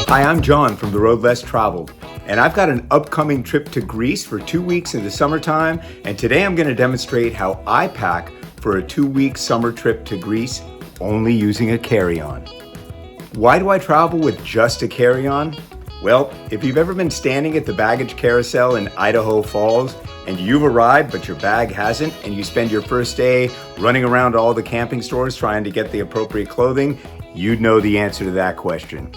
Hi, I'm John from The Road Less Traveled, and I've got an upcoming trip to Greece for 2 weeks in the summertime, and today I'm going to demonstrate how I pack for a 2-week summer trip to Greece only using a carry-on. Why do I travel with just a carry-on? Well, if you've ever been standing at the baggage carousel in Idaho Falls and you've arrived but your bag hasn't, and you spend your first day running around all the camping stores trying to get the appropriate clothing, you'd know the answer to that question.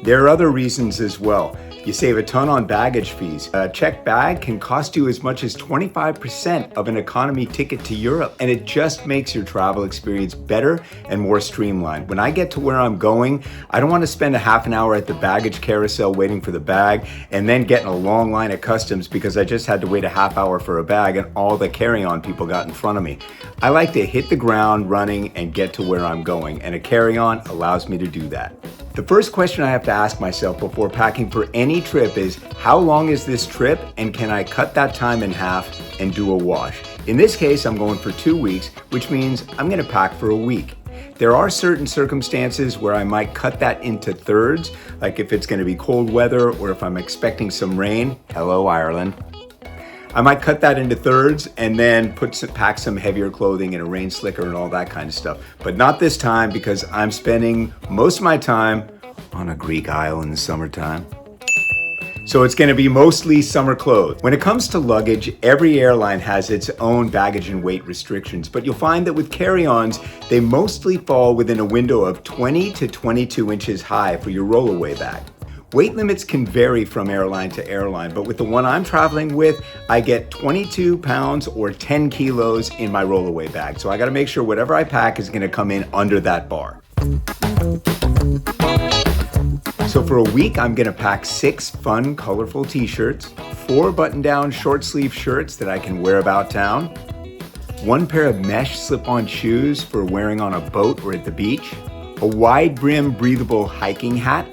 There are other reasons as well. You save a ton on baggage fees. A checked bag can cost you as much as 25% of an economy ticket to Europe, and it just makes your travel experience better and more streamlined. When I get to where I'm going, I don't want to spend a half an hour at the baggage carousel waiting for the bag and then get in a long line at customs because I just had to wait a half hour for a bag and all the carry-on people got in front of me. I like to hit the ground running and get to where I'm going, and a carry-on allows me to do that. The first question I have to ask myself before packing for any trip is, how long is this trip and can I cut that time in half and do a wash? In this case, I'm going for 2 weeks, which means I'm going to pack for a week. There are certain circumstances where I might cut that into thirds, like if it's going to be cold weather or if I'm expecting some rain. Hello, Ireland. I might cut that into thirds and then pack some heavier clothing and a rain slicker and all that kind of stuff. But not this time because I'm spending most of my time on a Greek isle in the summertime. So it's going to be mostly summer clothes. When it comes to luggage, every airline has its own baggage and weight restrictions, but you'll find that with carry-ons, they mostly fall within a window of 20 to 22 inches high for your rollaway bag. Weight limits can vary from airline to airline, but with the one I'm traveling with, I get 22 pounds or 10 kilos in my rollaway bag. So I gotta make sure whatever I pack is gonna come in under that bar. So for a week, I'm gonna pack 6 fun, colorful t-shirts, 4 button-down short sleeve shirts that I can wear about town, 1 pair of mesh slip-on shoes for wearing on a boat or at the beach, a wide brim breathable hiking hat,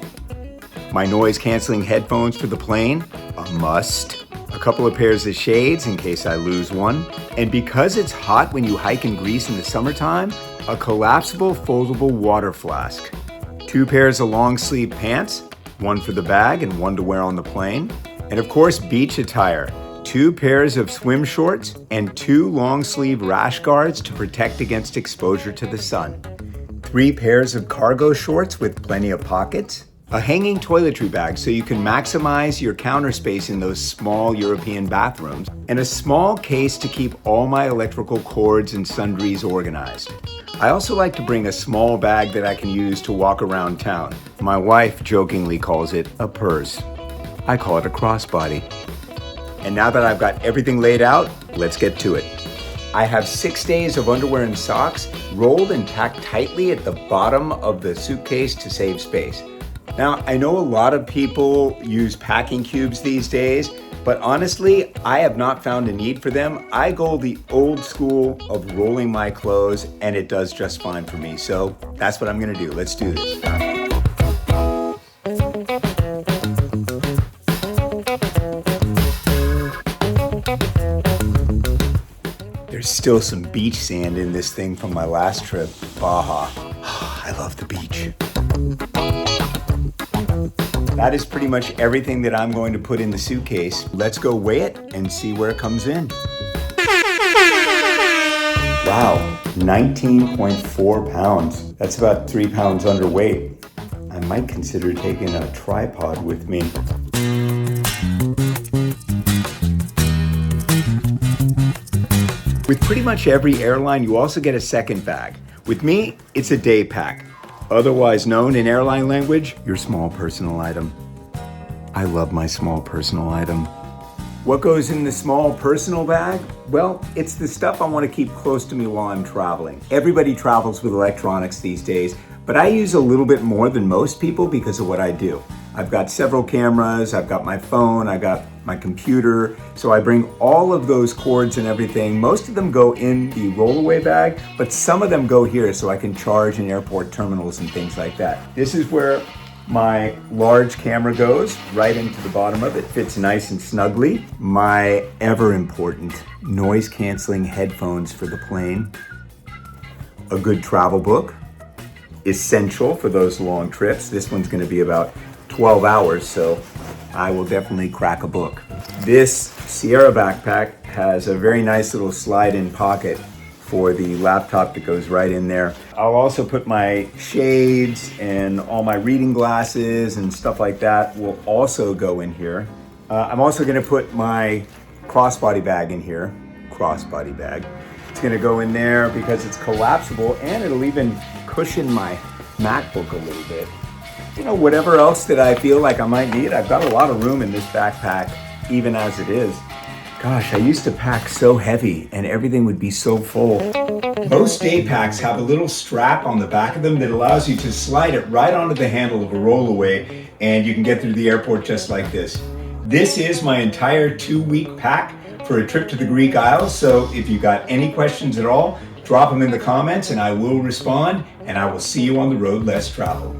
my noise-canceling headphones for the plane, a must, a couple of pairs of shades in case I lose one, and because it's hot when you hike in Greece in the summertime, a collapsible foldable water flask, 2 pairs of long-sleeve pants, 1 for the bag and 1 to wear on the plane, and of course beach attire, 2 pairs of swim shorts and 2 long-sleeve rash guards to protect against exposure to the sun, 3 pairs of cargo shorts with plenty of pockets, a hanging toiletry bag so you can maximize your counter space in those small European bathrooms, and a small case to keep all my electrical cords and sundries organized. I also like to bring a small bag that I can use to walk around town. My wife jokingly calls it a purse. I call it a crossbody. And now that I've got everything laid out, let's get to it. I have 6 days of underwear and socks rolled and packed tightly at the bottom of the suitcase to save space. Now, I know a lot of people use packing cubes these days, but honestly, I have not found a need for them. I go the old school of rolling my clothes, and it does just fine for me. So that's what I'm gonna do. Let's do this. There's still some beach sand in this thing from my last trip, Baja. I love the beach. That is pretty much everything that I'm going to put in the suitcase. Let's go weigh it and see where it comes in. Wow, 19.4 pounds. That's about 3 pounds underweight. I might consider taking a tripod with me. With pretty much every airline, you also get a second bag. With me, it's a day pack. Otherwise known in airline language, your small personal item. I love my small personal item. What goes in the small personal bag? Well, it's the stuff I want to keep close to me while I'm traveling. Everybody travels with electronics these days, but I use a little bit more than most people because of what I do. I've got several cameras, I've got my phone, I've got my computer, so I bring all of those cords and everything. Most of them go in the rollaway bag, but some of them go here so I can charge in airport terminals and things like that. This is where my large camera goes, right into the bottom of it, fits nice and snugly. My ever important noise canceling headphones for the plane. A good travel book, essential for those long trips. This one's gonna be about 12 hours, so I will definitely crack a book. This Sierra backpack has a very nice little slide-in pocket for the laptop that goes right in there. I'll also put my shades and all my reading glasses and stuff like that will also go in here. I'm also gonna put my crossbody bag in here. Crossbody bag. It's gonna go in there because it's collapsible, and it'll even cushion my MacBook a little bit. You know, whatever else that I feel like I might need. I've got a lot of room in this backpack, even as it is. Gosh, I used to pack so heavy and everything would be so full. Most day packs have a little strap on the back of them that allows you to slide it right onto the handle of a rollaway, and you can get through the airport just like this. This is my entire 2-week pack for a trip to the Greek Isles, so if you got any questions at all, drop them in the comments and I will respond, and I will see you on the road less traveled.